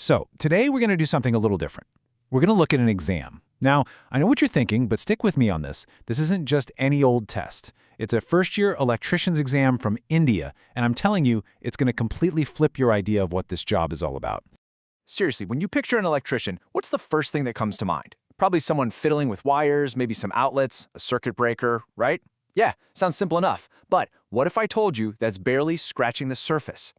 So today we're going to do something a little different. We're going to look at an exam. Now, I know what you're thinking, but stick with me on this. This isn't just any old test. It's a first-year electrician's exam from India, and I'm telling you, it's going to completely flip your idea of what this job is all about. Seriously, when you picture an electrician, what's the first thing that comes to mind? Probably someone fiddling with wires, maybe some outlets, a circuit breaker, right? Yeah, sounds simple enough. But what if I told you that's barely scratching the surface?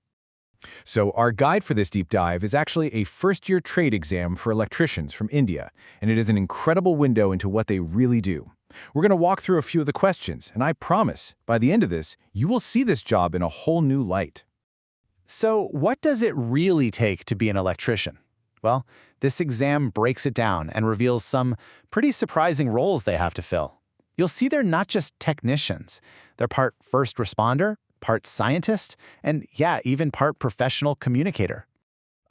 So our guide for this deep dive is actually a first-year trade exam for electricians from India, and it is an incredible window into what they really do. We're going to walk through a few of the questions, and I promise, by the end of this, you will see this job in a whole new light. So what does it really take to be an electrician? Well, this exam breaks it down and reveals some pretty surprising roles they have to fill. You'll see they're not just technicians. They're part first responder, part scientist, and yeah, even part professional communicator.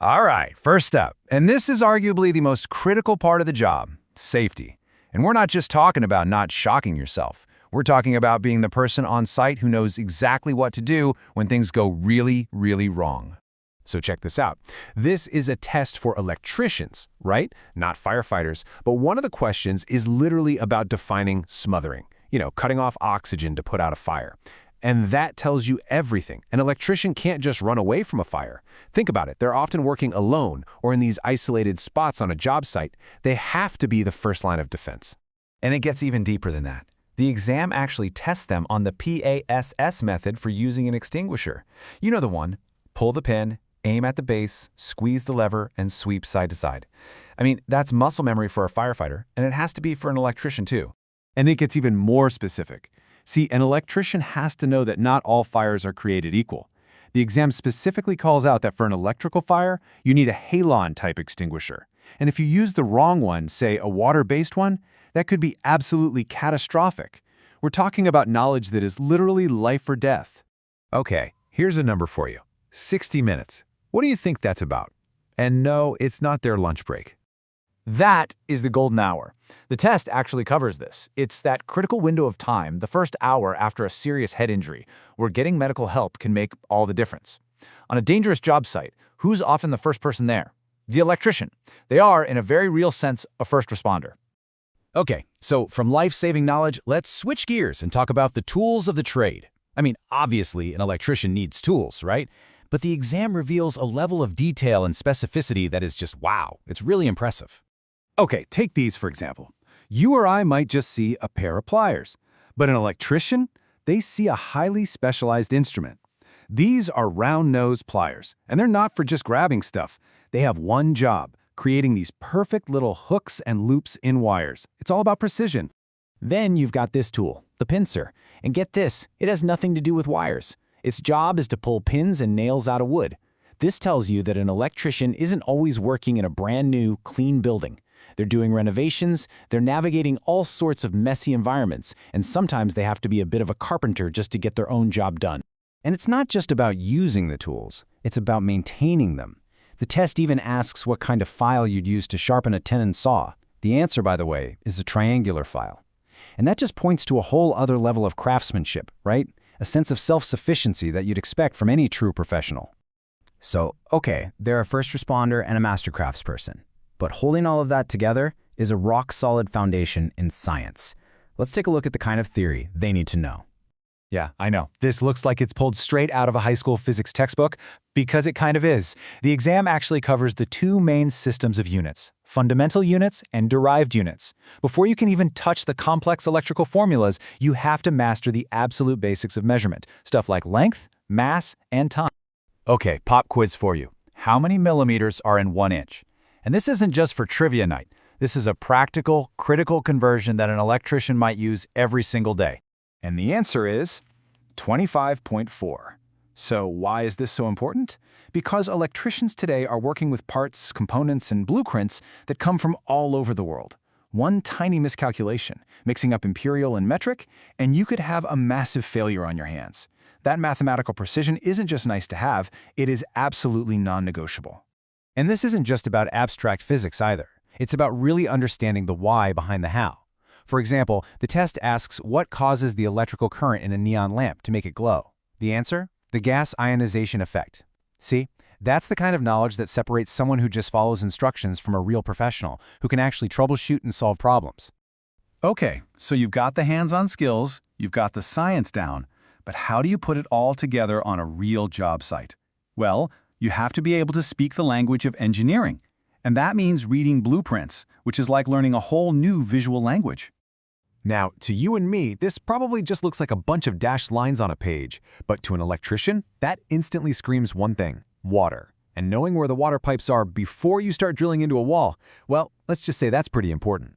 All right, first up, and this is arguably the most critical part of the job, safety. And we're not just talking about not shocking yourself. We're talking about being the person on site who knows exactly what to do when things go really, really wrong. So check this out. This is a test for electricians, right? Not firefighters. But one of the questions is literally about defining smothering. Cutting off oxygen to put out a fire. And that tells you everything. An electrician can't just run away from a fire. Think about it. They're often working alone or in these isolated spots on a job site. They have to be the first line of defense. And it gets even deeper than that. The exam actually tests them on the PASS method for using an extinguisher. You know the one. Pull the pin, aim at the base, squeeze the lever, and sweep side to side. I mean, that's muscle memory for a firefighter, and it has to be for an electrician too. And it gets even more specific. See, an electrician has to know that not all fires are created equal. The exam specifically calls out that for an electrical fire, you need a halon-type extinguisher. And if you use the wrong one, say a water-based one, that could be absolutely catastrophic. We're talking about knowledge that is literally life or death. Okay, here's a number for you. 60 minutes. What do you think that's about? And no, it's not their lunch break. That is the golden hour. The test actually covers this. It's that critical window of time, the first hour after a serious head injury, where getting medical help can make all the difference. On a dangerous job site, who's often the first person there? The electrician. They are, in a very real sense, a first responder. Okay, so from life-saving knowledge, let's switch gears and talk about the tools of the trade. I mean, obviously, an electrician needs tools, right? But the exam reveals a level of detail and specificity that is just wow. It's really impressive. Okay, take these for example. You or I might just see a pair of pliers, but an electrician, they see a highly specialized instrument. These are round-nose pliers, and they're not for just grabbing stuff. They have one job, creating these perfect little hooks and loops in wires. It's all about precision. Then you've got this tool, the pincer. And get this, it has nothing to do with wires. Its job is to pull pins and nails out of wood. This tells you that an electrician isn't always working in a brand new, clean building. They're doing renovations, they're navigating all sorts of messy environments, and sometimes they have to be a bit of a carpenter just to get their own job done. And it's not just about using the tools, it's about maintaining them. The test even asks what kind of file you'd use to sharpen a tenon saw. The answer, by the way, is a triangular file. And that just points to a whole other level of craftsmanship, right? A sense of self-sufficiency that you'd expect from any true professional. So, okay, they're a first responder and a master craftsperson. But holding all of that together is a rock-solid foundation in science. Let's take a look at the kind of theory they need to know. Yeah, I know. This looks like it's pulled straight out of a high school physics textbook, because it kind of is. The exam actually covers the two main systems of units, fundamental units and derived units. Before you can even touch the complex electrical formulas, you have to master the absolute basics of measurement, stuff like length, mass, and time. Okay, pop quiz for you. How many millimeters are in 1 inch? And this isn't just for trivia night. This is a practical, critical conversion that an electrician might use every single day. And the answer is 25.4. So why is this so important? Because electricians today are working with parts, components, and blueprints that come from all over the world. One tiny miscalculation, mixing up imperial and metric, and you could have a massive failure on your hands. That mathematical precision isn't just nice to have, it is absolutely non-negotiable. And this isn't just about abstract physics either. It's about really understanding the why behind the how. For example, the test asks what causes the electrical current in a neon lamp to make it glow. The answer? The gas ionization effect. See, That's the kind of knowledge that separates someone who just follows instructions from a real professional who can actually troubleshoot and solve problems. Okay, so you've got the hands-on skills, you've got the science down, but how do you put it all together on a real job site? Well, you have to be able to speak the language of engineering, and that means reading blueprints, which is like learning a whole new visual language. Now, to you and me, this probably just looks like a bunch of dashed lines on a page, but to an electrician, that instantly screams one thing: water. And knowing where the water pipes are before you start drilling into a wall, well, let's just say that's pretty important.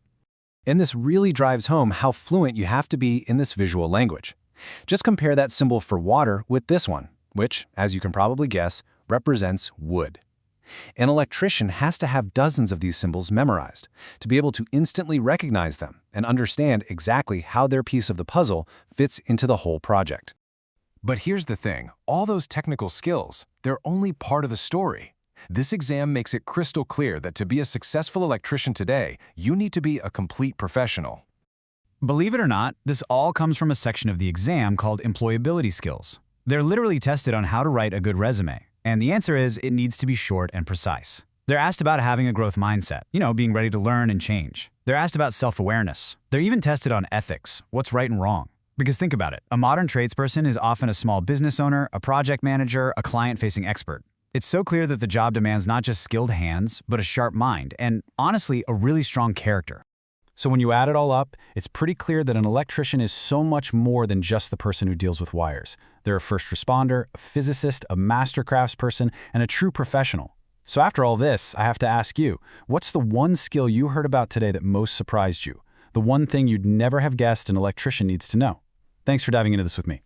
And this really drives home how fluent you have to be in this visual language. Just compare that symbol for water with this one, which, as you can probably guess, represents wood. An electrician has to have dozens of these symbols memorized to be able to instantly recognize them and understand exactly how their piece of the puzzle fits into the whole project. But here's the thing, all those technical skills, they're only part of the story. This exam makes it crystal clear that to be a successful electrician today, you need to be a complete professional. Believe it or not, this all comes from a section of the exam called employability skills. They're literally tested on how to write a good resume, and the answer is it needs to be short and precise. They're asked about having a growth mindset, being ready to learn and change. They're asked about self-awareness. They're even tested on ethics, what's right and wrong. Because think about it, a modern tradesperson is often a small business owner, a project manager, a client-facing expert. It's so clear that the job demands not just skilled hands, but a sharp mind, and honestly, a really strong character. So when you add it all up, it's pretty clear that an electrician is so much more than just the person who deals with wires. They're a first responder, a physicist, a master craftsperson, and a true professional. So after all this, I have to ask you, what's the one skill you heard about today that most surprised you? The one thing you'd never have guessed an electrician needs to know? Thanks for diving into this with me.